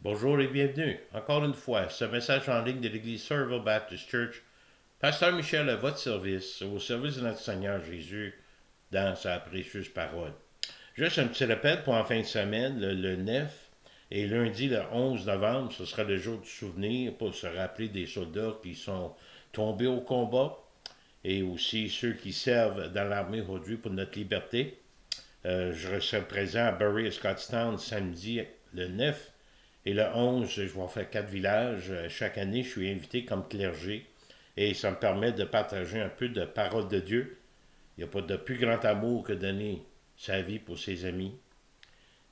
Bonjour et bienvenue, encore une fois, ce message en ligne de l'Église Somerville Baptist Church. Pasteur Michel à votre service, au service de notre Seigneur Jésus, dans sa précieuse parole. Juste un petit rappel pour en fin de semaine, le 9 et lundi le 11 novembre, ce sera le jour du souvenir pour se rappeler des soldats qui sont tombés au combat et aussi ceux qui servent dans l'armée aujourd'hui pour notre liberté. Je serai présent à Bury et Scottstown samedi le 9 et le 11, je vais faire 4 villages. Chaque année, je suis invité comme clergé et ça me permet de partager un peu de parole de Dieu. Il n'y a pas de plus grand amour que donner sa vie pour ses amis.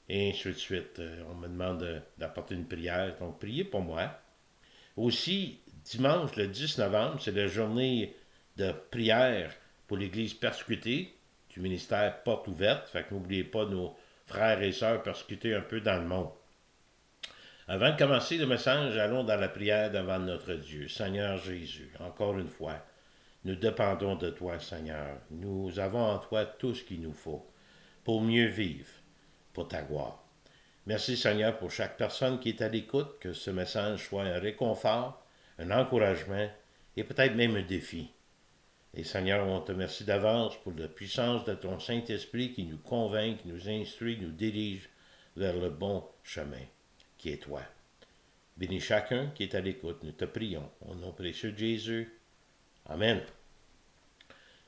Et ainsi de suite. On me demande d'apporter une prière, donc priez pour moi. Aussi, dimanche, le 10 novembre, c'est la journée de prière pour l'Église persécutée du ministère Porte ouverte. Fait que n'oubliez pas nos frères et sœurs persécutés un peu dans le monde. Avant de commencer le message, allons dans la prière devant notre Dieu. Seigneur Jésus, encore une fois, nous dépendons de toi, Seigneur. Nous avons en toi tout ce qu'il nous faut pour mieux vivre, pour ta gloire. Merci, Seigneur, pour chaque personne qui est à l'écoute, que ce message soit un réconfort, un encouragement et peut-être même un défi. Et Seigneur, on te remercie d'avance pour la puissance de ton Saint-Esprit qui nous convainc, qui nous instruit, nous dirige vers le bon chemin, qui est toi. Bénis chacun qui est à l'écoute. Nous te prions. Au nom précieux de Jésus. Amen.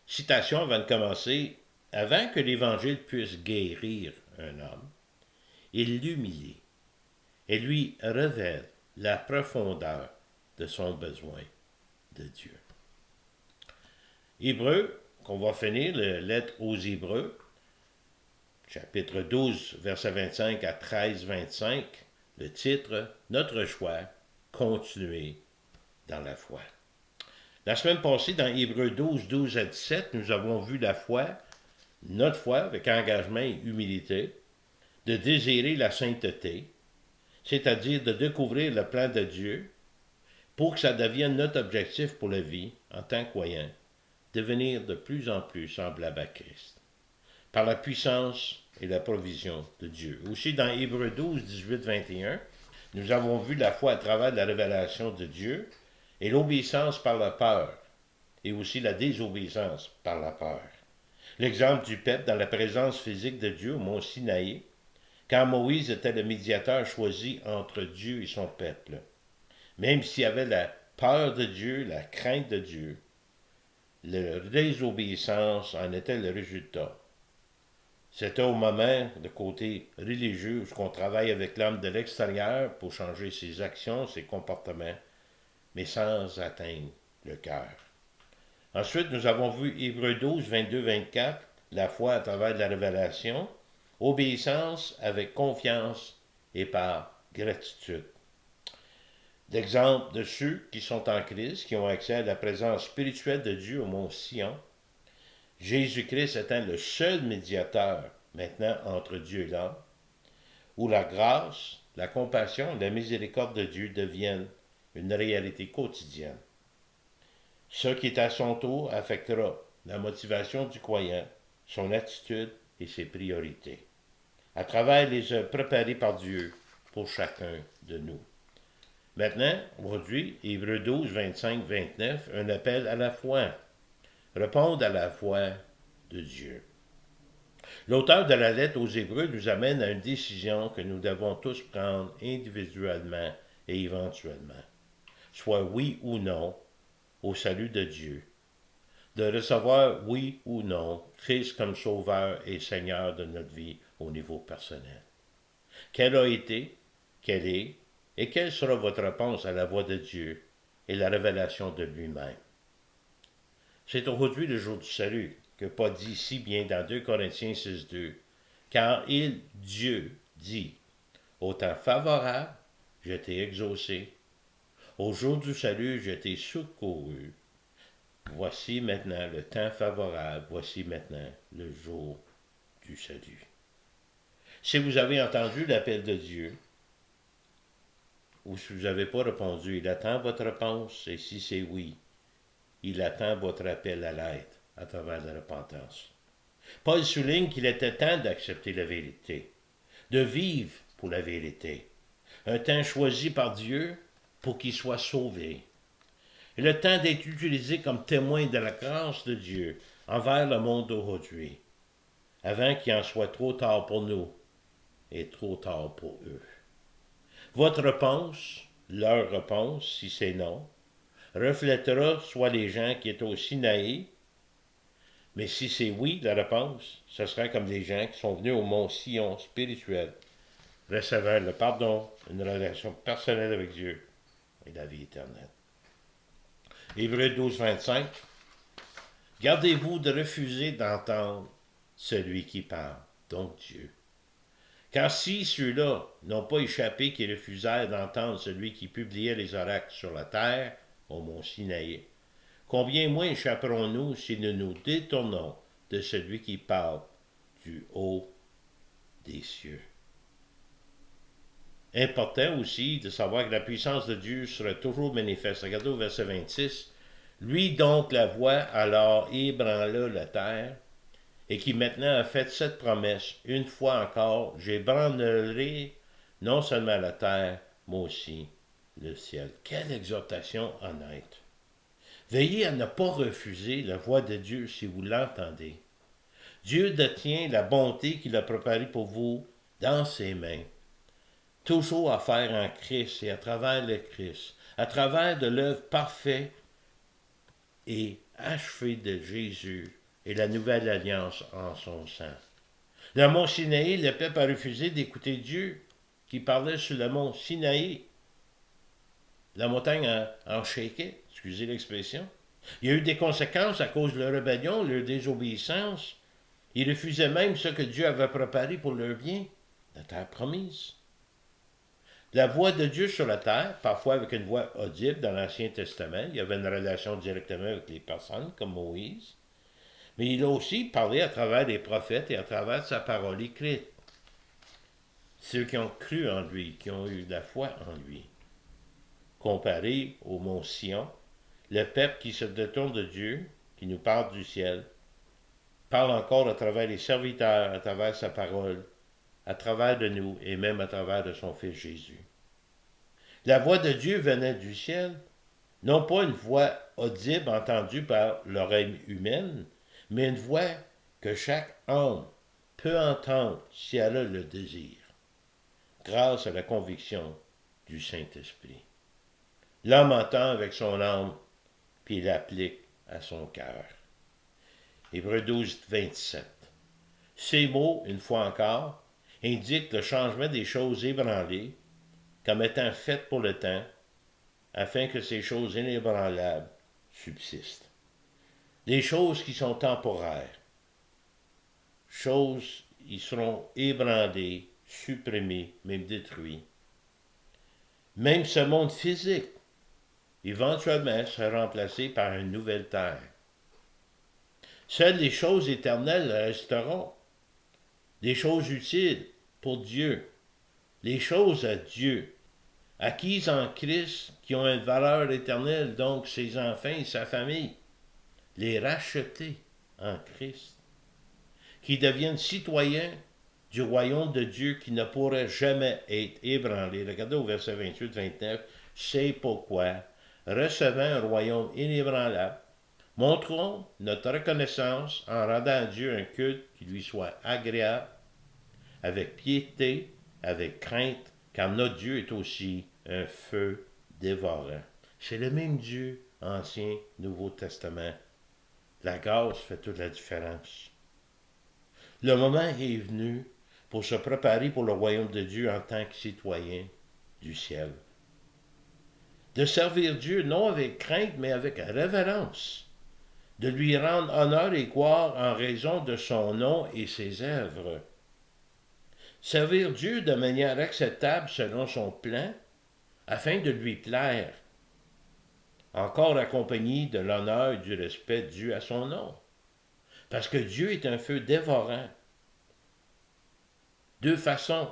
Citation avant de commencer. Avant que l'Évangile puisse guérir un homme, il l'humilie et lui révèle la profondeur de son besoin de Dieu. Hébreux, qu'on va finir, la lettre aux Hébreux, chapitre 12, verset 25 à 13, 25, le titre, Notre choix, continuer dans la foi. La semaine passée, dans Hébreux 12, 12 à 17, nous avons vu la foi, notre foi avec engagement et humilité, de désirer la sainteté, c'est-à-dire de découvrir le plan de Dieu pour que ça devienne notre objectif pour la vie en tant que croyant, devenir de plus en plus semblable à Christ, par la puissance et la provision de Dieu. Aussi, dans Hébreux 12, 18, 21, nous avons vu la foi à travers la révélation de Dieu et l'obéissance par la peur, et aussi la désobéissance par la peur. L'exemple du peuple dans la présence physique de Dieu au mont Sinaï, quand Moïse était le médiateur choisi entre Dieu et son peuple. Même s'il y avait la peur de Dieu, la crainte de Dieu, la désobéissance en était le résultat. C'était au moment, de côté religieux, où on travaille avec l'homme de l'extérieur pour changer ses actions, ses comportements, mais sans atteindre le cœur. Ensuite, nous avons vu Hébreux 12, 22, 24, la foi à travers la révélation, obéissance avec confiance et par gratitude. D'exemples de ceux qui sont en Christ, qui ont accès à la présence spirituelle de Dieu au mont Sion, Jésus-Christ étant le seul médiateur maintenant entre Dieu et l'homme, où la grâce, la compassion, la miséricorde de Dieu deviennent une réalité quotidienne. Ce qui est à son tour affectera la motivation du croyant, son attitude et ses priorités, à travers les œuvres préparées par Dieu pour chacun de nous. Maintenant, aujourd'hui, Hébreux 12, 25, 29, un appel à la foi. Répondre à la foi de Dieu. L'auteur de la lettre aux Hébreux nous amène à une décision que nous devons tous prendre individuellement et éventuellement, soit oui ou non au salut de Dieu, de recevoir oui ou non Christ comme sauveur et Seigneur de notre vie au niveau personnel. Quelle a été, quelle est et quelle sera votre réponse à la voix de Dieu et la révélation de lui-même? C'est aujourd'hui le jour du salut, que Paul dit si bien dans 2 Corinthiens 6, 2. Car il, Dieu, dit, au temps favorable, je t'ai exaucé, au jour du salut, je t'ai secouru. Voici maintenant le temps favorable, voici maintenant le jour du salut. Si vous avez entendu l'appel de Dieu, ou si vous n'avez pas répondu, il attend votre réponse, et si c'est oui, il attend votre appel à l'aide à travers la repentance. Paul souligne qu'il était temps d'accepter la vérité, de vivre pour la vérité, un temps choisi par Dieu pour qu'il soit sauvé. Et le temps d'être utilisé comme témoin de la grâce de Dieu envers le monde d'aujourd'hui, avant qu'il en soit trop tard pour nous et trop tard pour eux. Votre réponse, leur réponse, si c'est non, reflètera soit les gens qui étaient au Sinaï, mais si c'est oui, la réponse, ce sera comme des gens qui sont venus au mont Sion spirituel, recevant le pardon, une relation personnelle avec Dieu et la vie éternelle. Hébreux 12, 25. Gardez-vous de refuser d'entendre celui qui parle, donc Dieu. Car si ceux-là n'ont pas échappé qui refusèrent d'entendre celui qui publiait les oracles sur la terre, au mont Sinaï, combien moins échapperons-nous si nous nous détournons de celui qui parle du haut des cieux? Important aussi de savoir que la puissance de Dieu sera toujours manifeste. Regardez au verset 26. Lui donc la voix alors ébranla la terre, et qui maintenant a fait cette promesse, une fois encore, j'ébranlerai non seulement la terre, mais aussi le ciel. Quelle exhortation honnête! Veillez à ne pas refuser la voix de Dieu si vous l'entendez. Dieu détient la bonté qu'il a préparée pour vous dans ses mains. Toujours à faire en Christ et à travers le Christ, à travers de l'œuvre parfaite et achevée de Jésus et la nouvelle alliance en son sang. Le mont Sinaï, le peuple a refusé d'écouter Dieu qui parlait sur le mont Sinaï. La montagne en shaké, excusez l'expression. Il y a eu des conséquences à cause de leur rébellion, leur désobéissance. Ils refusaient même ce que Dieu avait préparé pour leur bien, la terre promise. La voix de Dieu sur la terre, parfois avec une voix audible dans l'Ancien Testament, il y avait une relation directement avec les personnes, comme Moïse, mais il a aussi parlé à travers les prophètes et à travers sa parole écrite. Ceux qui ont cru en lui, qui ont eu la foi en lui. Comparé au mont Sion, le peuple qui se détourne de Dieu, qui nous parle du ciel, parle encore à travers les serviteurs, à travers sa parole, à travers de nous et même à travers de son Fils Jésus. La voix de Dieu venait du ciel, non pas une voix audible entendue par l'oreille humaine, mais une voix que chaque âme peut entendre si elle a le désir, grâce à la conviction du Saint-Esprit. L'homme entend avec son âme, puis il l'applique à son cœur. Hébreux 12, 27. Ces mots, une fois encore, indiquent le changement des choses ébranlées comme étant faites pour le temps, afin que ces choses inébranlables subsistent. Des choses qui sont temporaires, choses qui seront ébranlées, supprimées, même détruites. Même ce monde physique, éventuellement, sera remplacé par une nouvelle terre. Seules les choses éternelles resteront, les choses utiles pour Dieu, les choses à Dieu, acquises en Christ, qui ont une valeur éternelle, donc ses enfants et sa famille, les rachetés en Christ, qui deviennent citoyens du royaume de Dieu qui ne pourrait jamais être ébranlé. Regardez au verset 28-29, c'est pourquoi, recevant un royaume inébranlable, montrons notre reconnaissance en rendant à Dieu un culte qui lui soit agréable, avec piété, avec crainte, car notre Dieu est aussi un feu dévorant. C'est le même Dieu, Ancien, Nouveau Testament. La grâce fait toute la différence. Le moment est venu pour se préparer pour le royaume de Dieu en tant que citoyen du ciel. De servir Dieu non avec crainte, mais avec révérence. De lui rendre honneur et gloire en raison de son nom et ses œuvres. Servir Dieu de manière acceptable selon son plan, afin de lui plaire, encore accompagné de l'honneur et du respect dû à son nom. Parce que Dieu est un feu dévorant. Deux façons,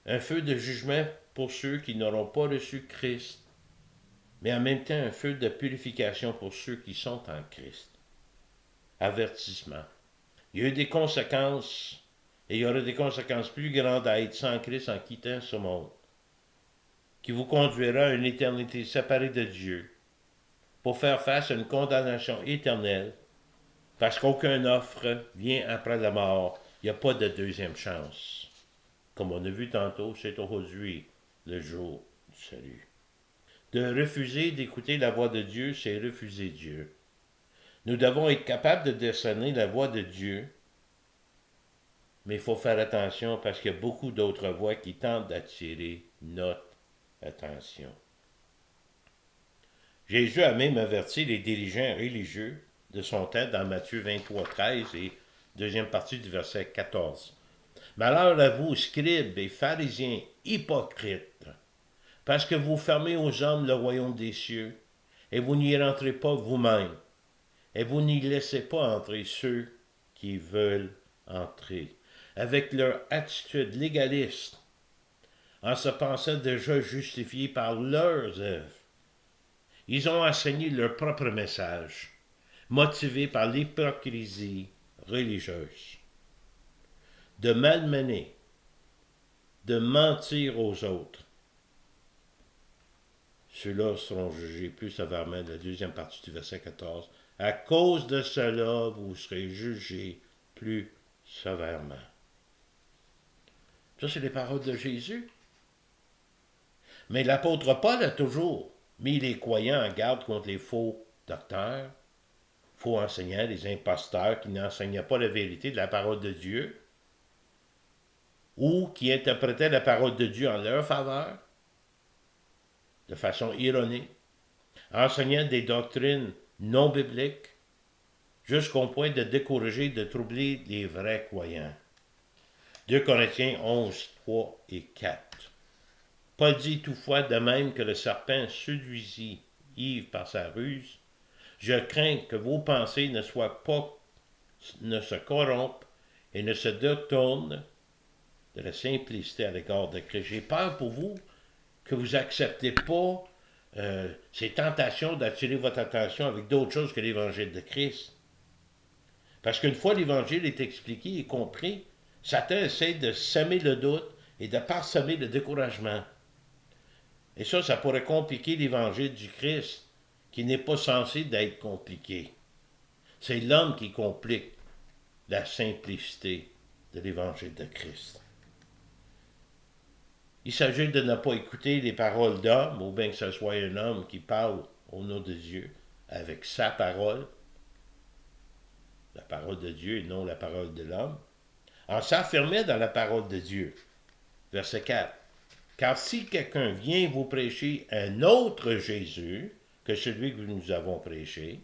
un feu de jugement pour ceux qui n'auront pas reçu Christ, mais en même temps un feu de purification pour ceux qui sont en Christ. Avertissement. Il y a eu des conséquences, et il y aura des conséquences plus grandes à être sans Christ en quittant ce monde. qui vous conduira à une éternité séparée de Dieu, pour faire face à une condamnation éternelle, parce qu'aucune offre vient après la mort. Il n'y a pas de deuxième chance. Comme on a vu tantôt, c'est aujourd'hui le jour du salut. De refuser d'écouter la voix de Dieu, c'est refuser Dieu. Nous devons être capables de discerner la voix de Dieu, mais il faut faire attention parce qu'il y a beaucoup d'autres voix qui tentent d'attirer notre attention. Jésus a même averti les dirigeants religieux de son temps dans Matthieu 23, 13 et deuxième partie du verset 14. Malheur à vous, scribes et pharisiens, hypocrites, parce que vous fermez aux hommes le royaume des cieux, et vous n'y rentrez pas vous-même, et vous n'y laissez pas entrer ceux qui veulent entrer, avec leur attitude légaliste, en se pensant déjà justifiés par leurs œuvres. Ils ont enseigné leur propre message, motivés par l'hypocrisie religieuse. De malmener, de mentir aux autres. Ceux-là seront jugés plus sévèrement, la deuxième partie du verset 14. À cause de cela, vous serez jugés plus sévèrement. Ça, c'est les paroles de Jésus. Mais l'apôtre Paul a toujours mis les croyants en garde contre les faux docteurs, faux enseignants, les imposteurs qui n'enseignaient pas la vérité de la parole de Dieu, ou qui interprétaient la parole de Dieu en leur faveur, de façon ironique, enseignant des doctrines non bibliques, jusqu'au point de décourager, de troubler les vrais croyants. 2 Corinthiens 11, 3 et 4. Paul dit toutefois, de même que le serpent séduisit Yves par sa ruse, je crains que vos pensées ne se corrompent et ne se détournent de la simplicité à l'égard de Christ. J'ai peur pour vous que vous n'acceptez pas ces tentations d'attirer votre attention avec d'autres choses que l'évangile de Christ. Parce qu'une fois l'évangile est expliqué et compris, Satan essaie de semer le doute et de parsemer le découragement. Et ça pourrait compliquer l'évangile du Christ, qui n'est pas censé d'être compliqué. C'est l'homme qui complique la simplicité de l'évangile de Christ. Il s'agit de ne pas écouter les paroles d'hommes, ou bien que ce soit un homme qui parle au nom de Dieu, avec sa parole, la parole de Dieu et non la parole de l'homme, en s'affirmant dans la parole de Dieu. Verset 4. Car si quelqu'un vient vous prêcher un autre Jésus que celui que nous avons prêché,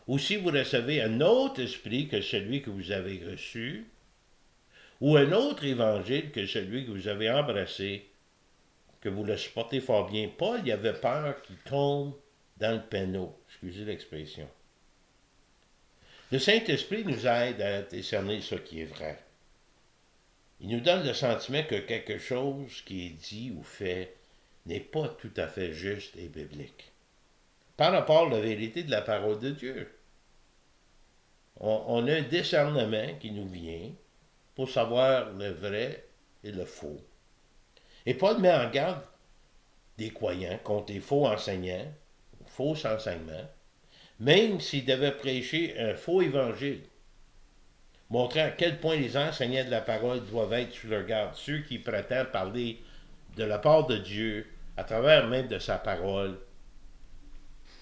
ou si vous recevez un autre esprit que celui que vous avez reçu, ou un autre évangile que celui que vous avez embrassé, que vous le supportez fort bien. Paul, il avait peur qu'il tombe dans le pénal. Excusez l'expression. Le Saint-Esprit nous aide à discerner ce qui est vrai. Il nous donne le sentiment que quelque chose qui est dit ou fait n'est pas tout à fait juste et biblique. Par rapport à la vérité de la parole de Dieu. On a un discernement qui nous vient pour savoir le vrai et le faux. Et Paul met en garde des croyants contre les faux enseignants, faux enseignements, même s'ils devaient prêcher un faux évangile, montrant à quel point les enseignants de la parole doivent être sur leur garde, ceux qui prétendent parler de la part de Dieu, à travers même de sa parole.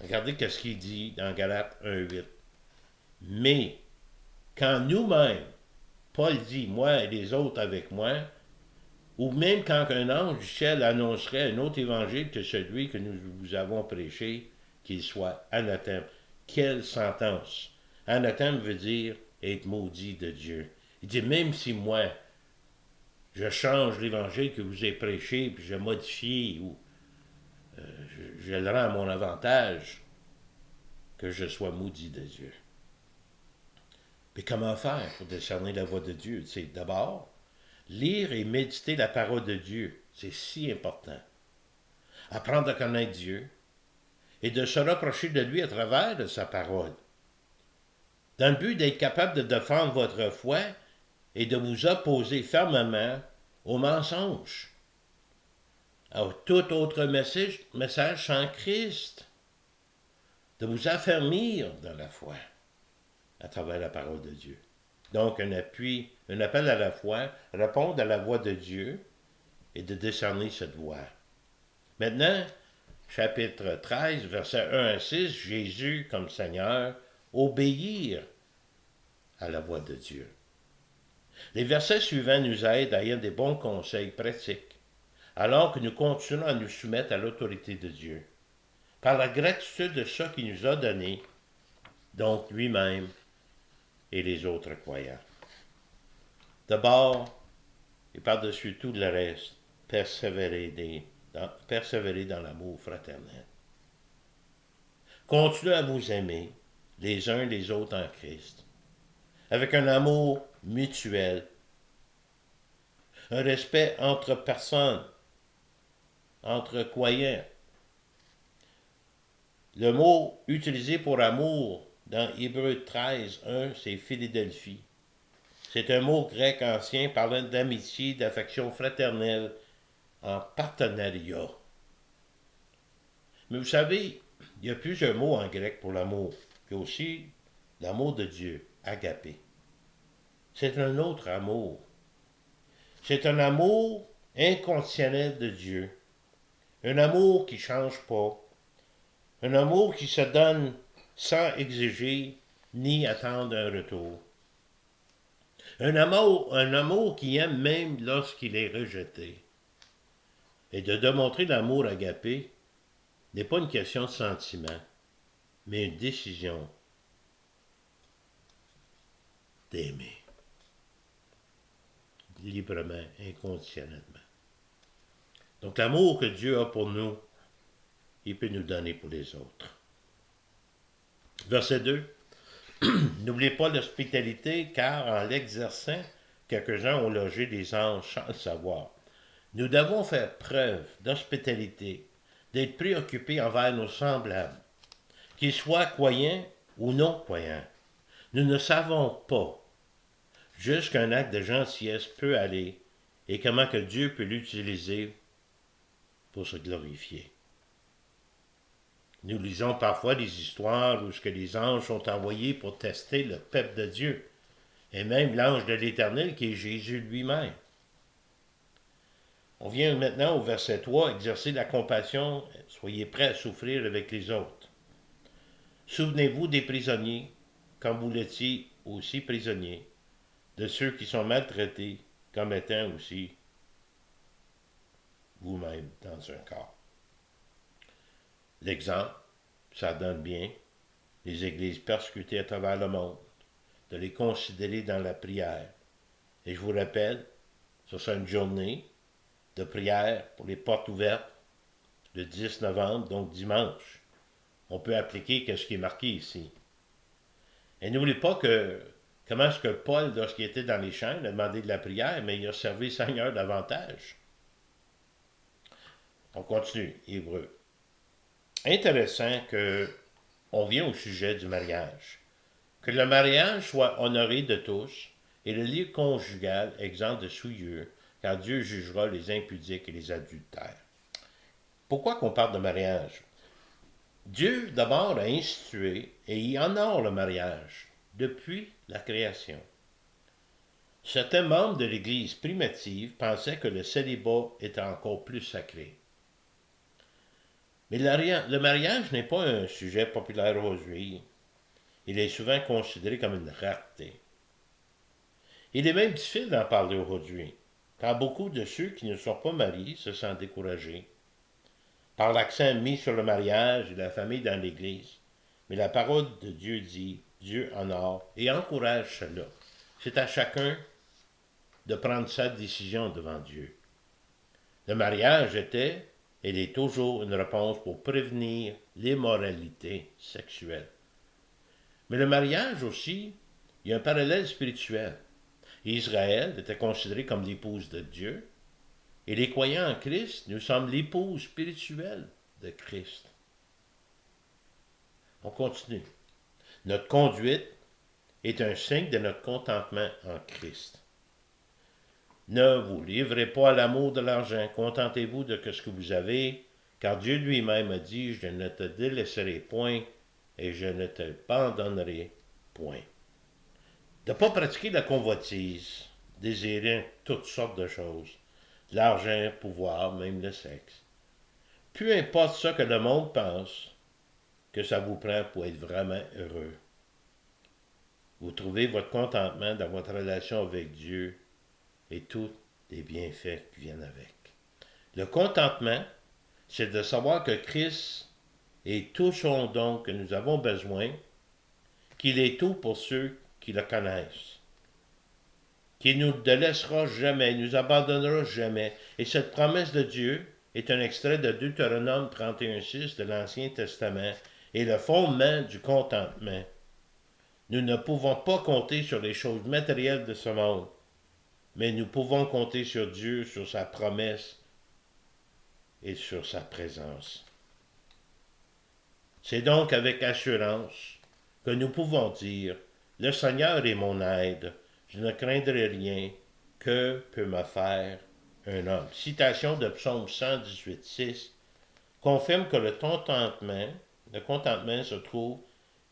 Regardez ce qu'il dit dans Galates 1.8. Mais, quand nous-mêmes, Paul dit, moi et les autres avec moi, ou même quand un ange du ciel annoncerait un autre évangile que celui que nous vous avons prêché, qu'il soit anathème. Quelle sentence! Anathème veut dire être maudit de Dieu. Il dit, même si moi, je change l'évangile que vous ai prêché, puis je modifie, ou je le rends à mon avantage, que je sois maudit de Dieu. Mais comment faire pour discerner la voix de Dieu? C'est d'abord lire et méditer la parole de Dieu. C'est si important. Apprendre à connaître Dieu et de se rapprocher de lui à travers de sa parole. Dans le but d'être capable de défendre votre foi et de vous opposer fermement aux mensonges. Alors, tout autre message sans Christ, de vous affermir dans la foi à travers la parole de Dieu. Donc, un appel à la foi, répondre à la voix de Dieu et de discerner cette voix. Maintenant, chapitre 13, versets 1 à 6, Jésus, comme Seigneur, obéir à la voix de Dieu. Les versets suivants nous aident à avoir des bons conseils pratiques, alors que nous continuons à nous soumettre à l'autorité de Dieu, par la gratitude de ce qu'il nous a donné, donc lui-même et les autres croyants. D'abord, et par-dessus tout le reste, persévérer dans l'amour fraternel. Continuez à vous aimer les uns les autres en Christ, avec un amour mutuel, un respect entre personnes, entre croyants. Le mot utilisé pour amour dans Hébreux 13, 1, c'est Philadelphie. C'est un mot grec ancien parlant d'amitié, d'affection fraternelle, en partenariat. Mais vous savez, il y a plusieurs mots en grec pour l'amour. Il y a aussi l'amour de Dieu, agapé. C'est un autre amour. C'est un amour inconditionnel de Dieu. Un amour qui ne change pas. Un amour qui se donne sans exiger ni attendre un retour. Un amour qui aime même lorsqu'il est rejeté. Et de démontrer l'amour agapé n'est pas une question de sentiment, mais une décision d'aimer. Librement, inconditionnellement. Donc l'amour que Dieu a pour nous, il peut nous donner pour les autres. Verset 2. N'oubliez pas l'hospitalité, car en l'exerçant, quelques-uns ont logé des anges sans le savoir. Nous devons faire preuve d'hospitalité, d'être préoccupés envers nos semblables, qu'ils soient croyants ou non croyants. Nous ne savons pas jusqu'un acte de gentillesse peut aller et comment que Dieu peut l'utiliser pour se glorifier. Nous lisons parfois des histoires où les anges sont envoyés pour tester le peuple de Dieu, et même l'ange de l'Éternel qui est Jésus lui-même. On vient maintenant au verset 3, exercer la compassion, soyez prêts à souffrir avec les autres. Souvenez-vous des prisonniers, comme vous l'étiez aussi prisonniers, de ceux qui sont maltraités, comme étant aussi vous-même dans un corps. L'exemple, ça donne bien les églises persécutées à travers le monde, de les considérer dans la prière. Et je vous rappelle, ce sera une journée de prière pour les portes ouvertes le 10 novembre, donc dimanche. On peut appliquer ce qui est marqué ici. Et n'oubliez pas comment est-ce que Paul, lorsqu'il était dans les champs, il a demandé de la prière, mais il a servi le Seigneur davantage. On continue, Hébreux. Intéressant qu'on vient au sujet du mariage. Que le mariage soit honoré de tous et le lit conjugal exempt de souillure, car Dieu jugera les impudiques et les adultères. Pourquoi qu'on parle de mariage? Dieu, d'abord, a institué et il honore le mariage depuis la création. Certains membres de l'Église primitive pensaient que le célibat était encore plus sacré. Mais le mariage n'est pas un sujet populaire aujourd'hui. Il est souvent considéré comme une rareté. Il est même difficile d'en parler aujourd'hui, car beaucoup de ceux qui ne sont pas mariés se sentent découragés par l'accent mis sur le mariage et la famille dans l'Église. Mais la parole de Dieu dit, Dieu honore et encourage cela. C'est à chacun de prendre sa décision devant Dieu. Le mariage était, et est toujours une réponse pour prévenir l'immoralité sexuelle. Mais le mariage aussi, il y a un parallèle spirituel. Israël était considéré comme l'épouse de Dieu, et les croyants en Christ, nous sommes l'épouse spirituelle de Christ. On continue. Notre conduite est un signe de notre contentement en Christ. Ne vous livrez pas à l'amour de l'argent, contentez-vous de ce que vous avez, car Dieu lui-même a dit, je ne te délaisserai point et je ne te abandonnerai point. De ne pas pratiquer la convoitise, désirant toutes sortes de choses, l'argent, pouvoir, même le sexe. Peu importe ce que le monde pense, que ça vous prend pour être vraiment heureux. Vous trouvez votre contentement dans votre relation avec Dieu et tous les bienfaits qui viennent avec. Le contentement, c'est de savoir que Christ est tout son don que nous avons besoin, qu'il est tout pour ceux qui le connaissent, qu'il ne nous délaissera jamais, il ne nous abandonnera jamais. Et cette promesse de Dieu est un extrait de Deutéronome 31,6 de l'Ancien Testament et le fondement du contentement. Nous ne pouvons pas compter sur les choses matérielles de ce monde, mais nous pouvons compter sur Dieu, sur sa promesse et sur sa présence. C'est donc avec assurance que nous pouvons dire, le Seigneur est mon aide, je ne craindrai rien, que peut me faire un homme. Citation de Psaume 118,6 confirme que le contentement se trouve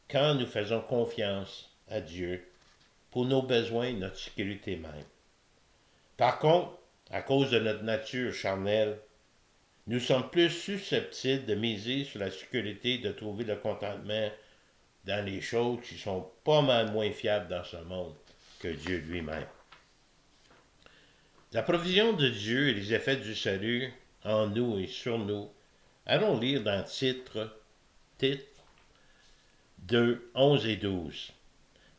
quand nous faisons confiance à Dieu pour nos besoins et notre sécurité même. Par contre, à cause de notre nature charnelle, nous sommes plus susceptibles de miser sur la sécurité de trouver le contentement dans les choses qui sont pas mal moins fiables dans ce monde que Dieu lui-même. La provision de Dieu et les effets du salut en nous et sur nous, allons lire dans Tite 2, 11 et 12.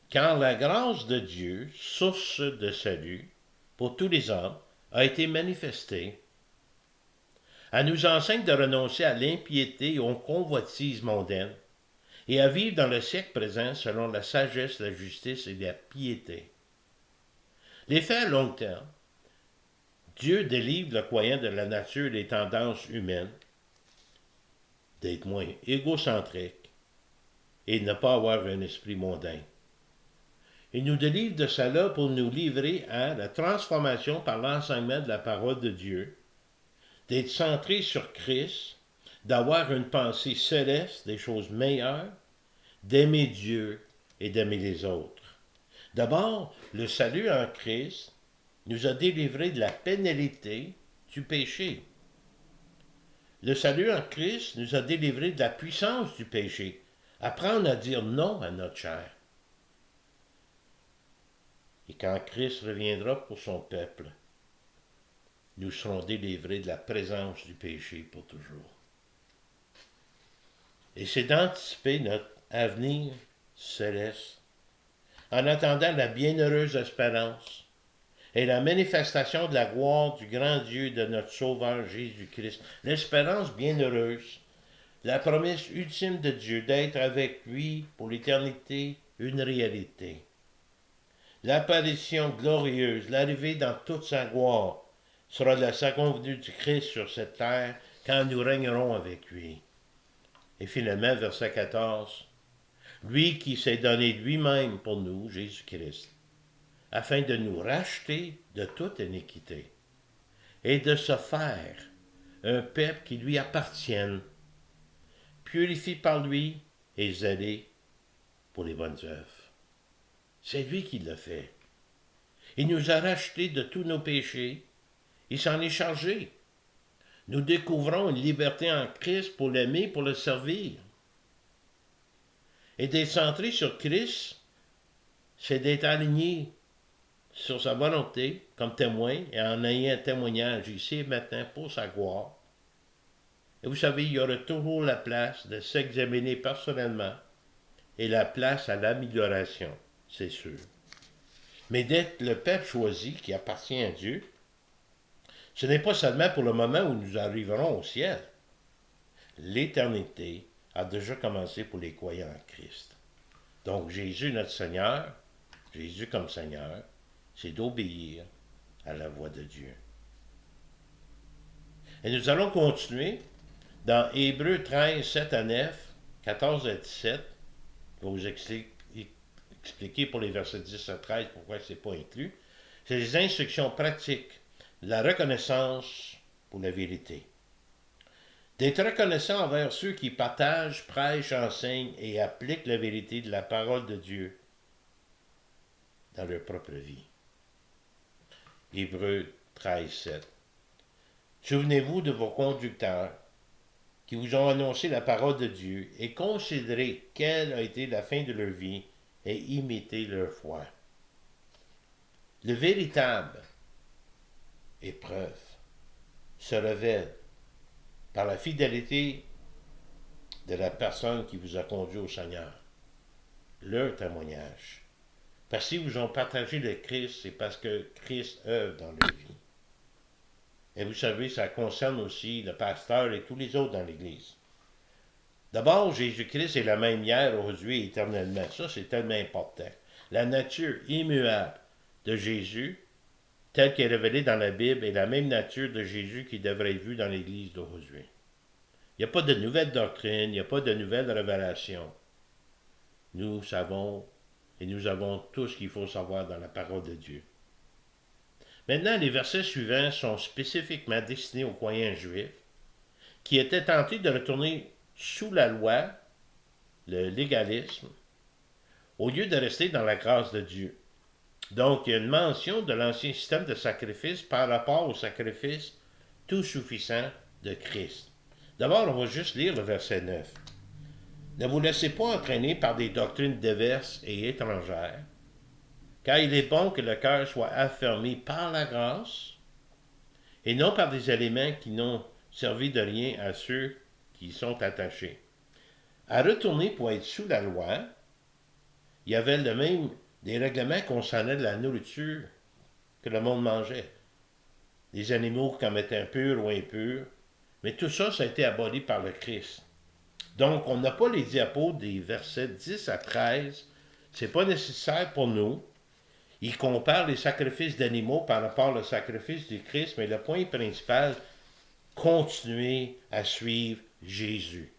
Car la grâce de Dieu, source de salut, pour tous les hommes, a été manifestée. Elle nous enseigne de renoncer à l'impiété et aux convoitises mondaines, et à vivre dans le siècle présent selon la sagesse, la justice et la piété. L'effet à long terme, Dieu délivre le croyant de la nature et des tendances humaines, d'être moins égocentrique et de ne pas avoir un esprit mondain. Il nous délivre de cela pour nous livrer à la transformation par l'enseignement de la parole de Dieu, d'être centré sur Christ, d'avoir une pensée céleste, des choses meilleures, d'aimer Dieu et d'aimer les autres. D'abord, le salut en Christ nous a délivrés de la pénalité du péché. Le salut en Christ nous a délivrés de la puissance du péché. Apprendre à dire non à notre chair. Et quand Christ reviendra pour son peuple, nous serons délivrés de la présence du péché pour toujours. Et c'est d'anticiper notre avenir céleste en attendant la bienheureuse espérance et la manifestation de la gloire du grand Dieu de notre Sauveur Jésus-Christ. L'espérance bienheureuse, la promesse ultime de Dieu d'être avec lui pour l'éternité, une réalité. L'apparition glorieuse, l'arrivée dans toute sa gloire, sera la seconde venue du Christ sur cette terre quand nous régnerons avec lui. Et finalement, verset 14, lui qui s'est donné lui-même pour nous, Jésus-Christ, afin de nous racheter de toute iniquité et de se faire un peuple qui lui appartienne, purifié par lui et zélé pour les bonnes œuvres. C'est lui qui l'a fait. Il nous a rachetés de tous nos péchés. Il s'en est chargé. Nous découvrons une liberté en Christ pour l'aimer, pour le servir. Et d'être centré sur Christ, c'est d'être aligné sur sa volonté comme témoin et en ayant un témoignage ici et maintenant pour sa gloire. Et vous savez, il y aura toujours la place de s'examiner personnellement et la place à l'amélioration, c'est sûr. Mais d'être le peuple choisi qui appartient à Dieu, ce n'est pas seulement pour le moment où nous arriverons au ciel. L'éternité a déjà commencé pour les croyants en Christ. Donc Jésus, notre Seigneur, Jésus comme Seigneur, c'est d'obéir à la voix de Dieu. Et nous allons continuer dans Hébreux 13, 7 à 9, 14 à 17. Je vais vous expliquer pour les versets 10 à 13 pourquoi ce n'est pas inclus. C'est des instructions pratiques, la reconnaissance pour la vérité. D'être reconnaissant envers ceux qui partagent, prêchent, enseignent et appliquent la vérité de la parole de Dieu dans leur propre vie. Hébreux 13, 7. Souvenez-vous de vos conducteurs qui vous ont annoncé la parole de Dieu et considérez quelle a été la fin de leur vie et imitez leur foi. Le véritable épreuve se révèle par la fidélité de la personne qui vous a conduit au Seigneur. Leur témoignage. Parce qu'ils vous ont partagé le Christ, c'est parce que Christ œuvre dans leur vie. Et vous savez, ça concerne aussi le pasteur et tous les autres dans l'Église. D'abord, Jésus-Christ est la même hier, aujourd'hui et éternellement. Ça, c'est tellement important. La nature immuable de Jésus, telle qu'elle est révélée dans la Bible, est la même nature de Jésus qui devrait être vue dans l'Église d'aujourd'hui. Il n'y a pas de nouvelle doctrine, il n'y a pas de nouvelle révélation. Nous savons et nous avons tout ce qu'il faut savoir dans la parole de Dieu. Maintenant, les versets suivants sont spécifiquement destinés aux croyants juifs qui étaient tentés de retourner sous la loi, le légalisme, au lieu de rester dans la grâce de Dieu. Donc, il y a une mention de l'ancien système de sacrifice par rapport au sacrifice tout suffisant de Christ. D'abord, on va juste lire le verset 9. Ne vous laissez pas entraîner par des doctrines diverses et étrangères, car il est bon que le cœur soit affermi par la grâce, et non par des éléments qui n'ont servi de rien à ceux qui y sont attachés. À retourner pour être sous la loi, il y avait des règlements concernant la nourriture que le monde mangeait. Les animaux comme étaient impurs ou impurs, mais tout ça, ça a été aboli par le Christ. Donc, on n'a pas les diapos des versets 10 à 13. Ce n'est pas nécessaire pour nous. Il compare les sacrifices d'animaux par rapport au sacrifice du Christ, mais le point principal, continuez à suivre Jésus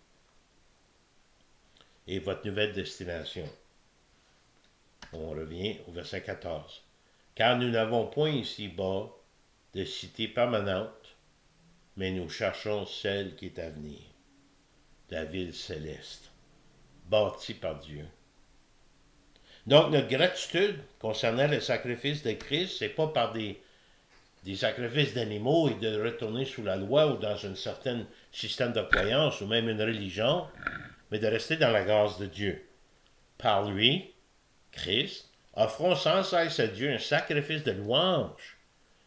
et votre nouvelle destination. On revient au verset 14. Car nous n'avons point ici-bas de cité permanente, mais nous cherchons celle qui est à venir, la ville céleste, bâtie par Dieu. Donc, notre gratitude concernant le sacrifice de Christ, c'est pas par des sacrifices d'animaux et de retourner sous la loi ou dans un certain système de croyance ou même une religion, mais de rester dans la grâce de Dieu. Par lui, Christ, offrons sans cesse à Dieu un sacrifice de louange,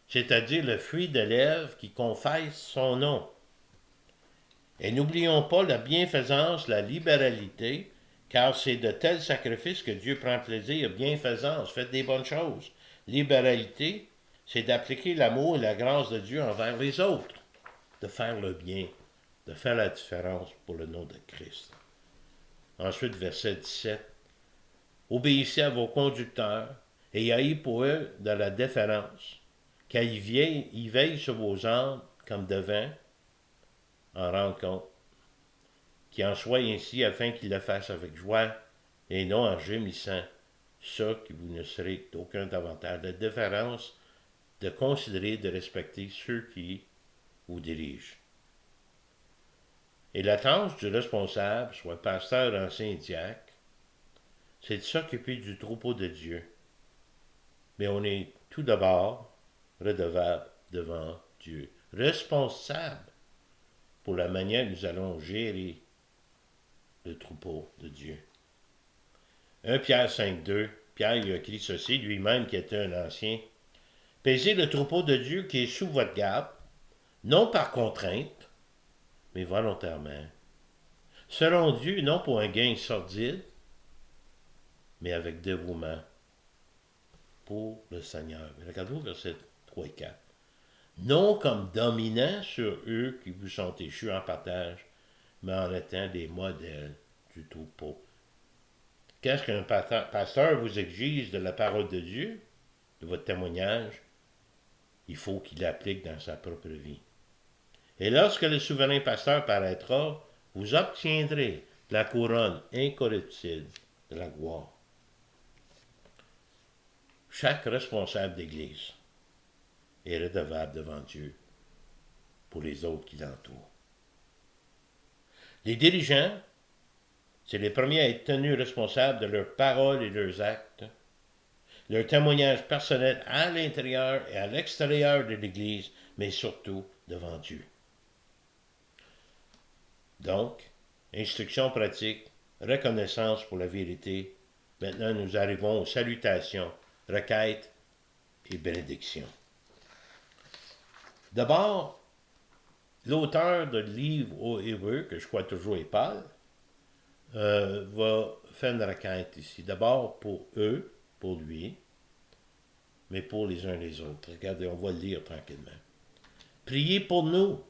c'est-à-dire le fruit de lèvres qui confesse son nom. Et n'oublions pas la bienfaisance, la libéralité, car c'est de tels sacrifices que Dieu prend plaisir. Bienfaisance, faites des bonnes choses. Libéralité, c'est d'appliquer l'amour et la grâce de Dieu envers les autres, de faire le bien, de faire la différence pour le nom de Christ. Ensuite, verset 17. Obéissez à vos conducteurs et ayez pour eux de la déférence, car ils veillent sur vos âmes comme devant en rendre compte, qu'il en soit ainsi afin qu'ils le fassent avec joie et non en gémissant, ça que vous ne serez d'aucun avantage. La déférence de considérer, de respecter ceux qui vous dirigent. Et la tâche du responsable, soit pasteur, ancien diacre, c'est de s'occuper du troupeau de Dieu. Mais on est tout d'abord redevable devant Dieu, responsable pour la manière dont nous allons gérer le troupeau de Dieu. 1 Pierre 5, 2, Pierre il a écrit ceci, lui-même qui était un ancien. Paisez le troupeau de Dieu qui est sous votre garde, non par contrainte, mais volontairement. Selon Dieu, non pour un gain sordide, mais avec dévouement pour le Seigneur. Regardez-vous verset 3 et 4. Non comme dominant sur eux qui vous sont échus en partage, mais en étant des modèles du troupeau. Qu'est-ce qu'un pasteur vous exige de la parole de Dieu, de votre témoignage? Il faut qu'il l'applique dans sa propre vie. Et lorsque le souverain pasteur paraîtra, vous obtiendrez la couronne incorruptible de la gloire. Chaque responsable d'Église est redevable devant Dieu pour les autres qui l'entourent. Les dirigeants, c'est les premiers à être tenus responsables de leurs paroles et leurs actes, leur témoignage personnel à l'intérieur et à l'extérieur de l'Église, mais surtout devant Dieu. Donc, instruction pratique, reconnaissance pour la vérité. Maintenant, nous arrivons aux salutations, requêtes et bénédictions. D'abord, l'auteur du livre aux Hébreux, que je crois toujours est Paul, va faire une requête ici. D'abord pour eux, pour lui, mais pour les uns les autres. Regardez, on va le lire tranquillement. Priez pour nous.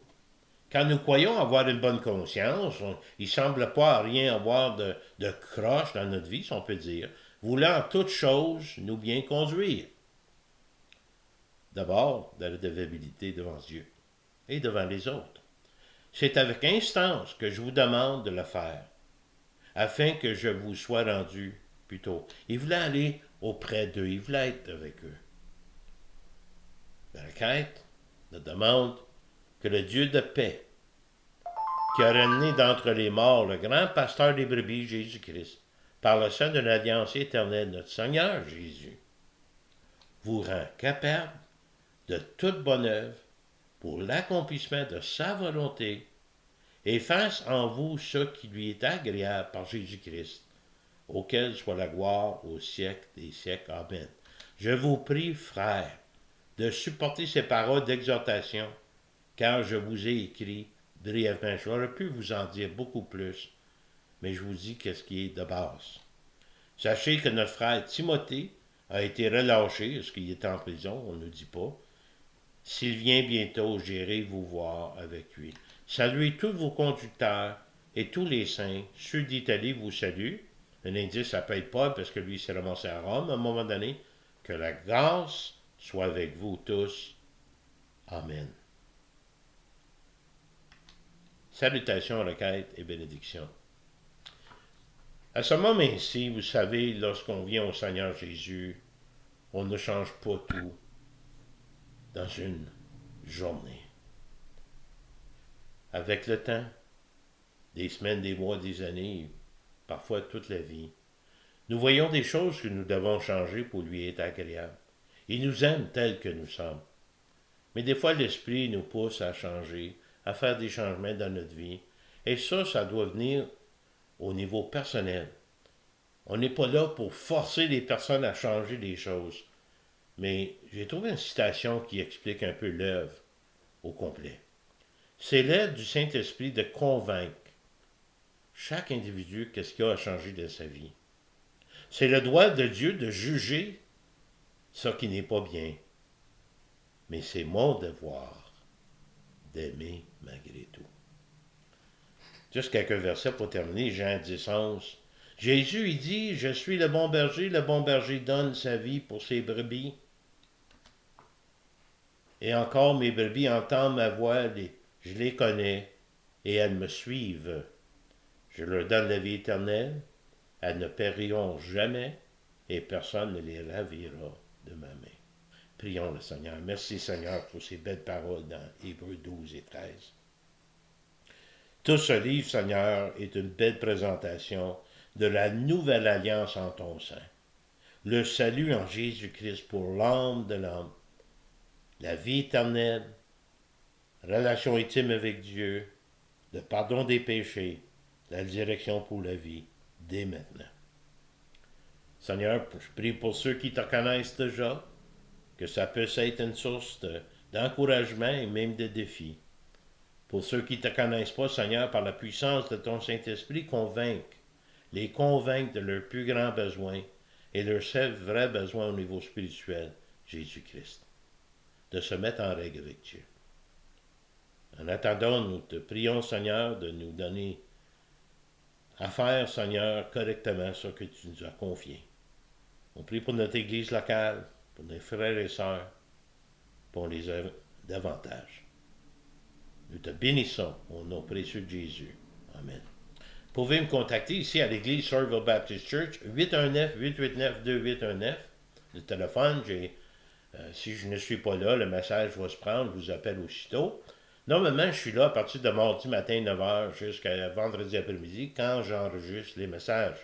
Quand nous croyons avoir une bonne conscience, il ne semble pas rien avoir de croche dans notre vie, si on peut dire, voulant en toutes choses nous bien conduire. D'abord, de la redevabilité devant Dieu et devant les autres. C'est avec instance que je vous demande de le faire, afin que je vous sois rendu plus tôt. Il voulait aller auprès d'eux, il voulait être avec eux. La requête, la demande, que le Dieu de paix, qui a ramené d'entre les morts le grand pasteur des brebis, Jésus-Christ, par le sein de l'alliance éternelle, notre Seigneur Jésus, vous rend capable de toute bonne œuvre pour l'accomplissement de sa volonté et fasse en vous ce qui lui est agréable par Jésus-Christ, auquel soit la gloire au siècle des siècles. Amen. Je vous prie, frères, de supporter ces paroles d'exhortation, car je vous ai écrit brièvement. J'aurais pu vous en dire beaucoup plus, mais je vous dis qu'est-ce qui est de base. Sachez que notre frère Timothée a été relâché, est-ce qu'il est en prison, on ne nous dit pas. S'il vient bientôt, j'irai vous voir avec lui. Saluez tous vos conducteurs et tous les saints. Ceux d'Italie vous saluent. Un indice, ça peut être Paul, parce que lui s'est ramassé à Rome à un moment donné. Que la grâce soit avec vous tous. Amen. Salutations, requêtes et bénédictions. À ce moment-ci, vous savez, lorsqu'on vient au Seigneur Jésus, on ne change pas tout dans une journée. Avec le temps, des semaines, des mois, des années, parfois toute la vie, nous voyons des choses que nous devons changer pour lui être agréable. Il nous aime tels que nous sommes. Mais des fois, l'Esprit nous pousse à changer, à faire des changements dans notre vie. Et ça doit venir au niveau personnel. On n'est pas là pour forcer les personnes à changer des choses. Mais j'ai trouvé une citation qui explique un peu l'œuvre au complet. C'est l'aide du Saint-Esprit de convaincre chaque individu qu'est-ce qu'il a à changer dans sa vie. C'est le droit de Dieu de juger ce qui n'est pas bien. Mais c'est mon devoir d'aimer malgré tout. Juste quelques versets pour terminer. Jean 10, 11. Jésus, il dit, « Je suis le bon berger donne sa vie pour ses brebis. Et encore, mes brebis entendent ma voix, je les connais, et elles me suivent. Je leur donne la vie éternelle, elles ne périront jamais, et personne ne les ravira de ma main. » Prions le Seigneur. Merci Seigneur pour ces belles paroles dans Hébreux 12 et 13. Tout ce livre, Seigneur, est une belle présentation de la nouvelle alliance en ton sein. Le salut en Jésus-Christ pour l'âme de l'homme. La vie éternelle, relation intime avec Dieu, le pardon des péchés, la direction pour la vie, dès maintenant. Seigneur, je prie pour ceux qui te connaissent déjà, que ça puisse être une source d'encouragement et même de défi. Pour ceux qui ne te connaissent pas, Seigneur, par la puissance de ton Saint-Esprit, les convaincre de leurs plus grands besoins et leurs seul vrai besoin au niveau spirituel, Jésus-Christ. De se mettre en règle avec Dieu. En attendant, nous te prions, Seigneur, de nous donner à faire, Seigneur, correctement ce que tu nous as confié. On prie pour notre Église locale, pour nos frères et sœurs, pour les œuvres davantage. Nous te bénissons au nom précieux de Jésus. Amen. Vous pouvez me contacter ici à l'église Somerville Baptist Church, 819-889-2819, le téléphone. Si je ne suis pas là, le message va se prendre, je vous appelle aussitôt. Normalement, je suis là à partir de mardi matin 9h jusqu'à vendredi après-midi quand j'enregistre les messages.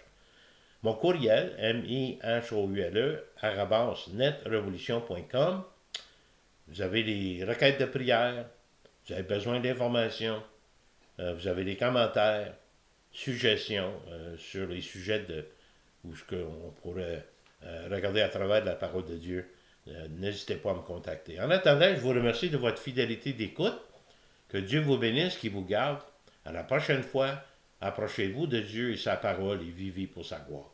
Mon courriel, mihoule, @netrevolution.com. Vous avez les requêtes de prière, vous avez besoin d'informations, vous avez des commentaires, suggestions sur les sujets où on pourrait regarder à travers la parole de Dieu. N'hésitez pas à me contacter. En attendant, je vous remercie de votre fidélité d'écoute. Que Dieu vous bénisse, qu'il vous garde. À la prochaine fois, approchez-vous de Dieu et sa parole et vivez pour sa gloire.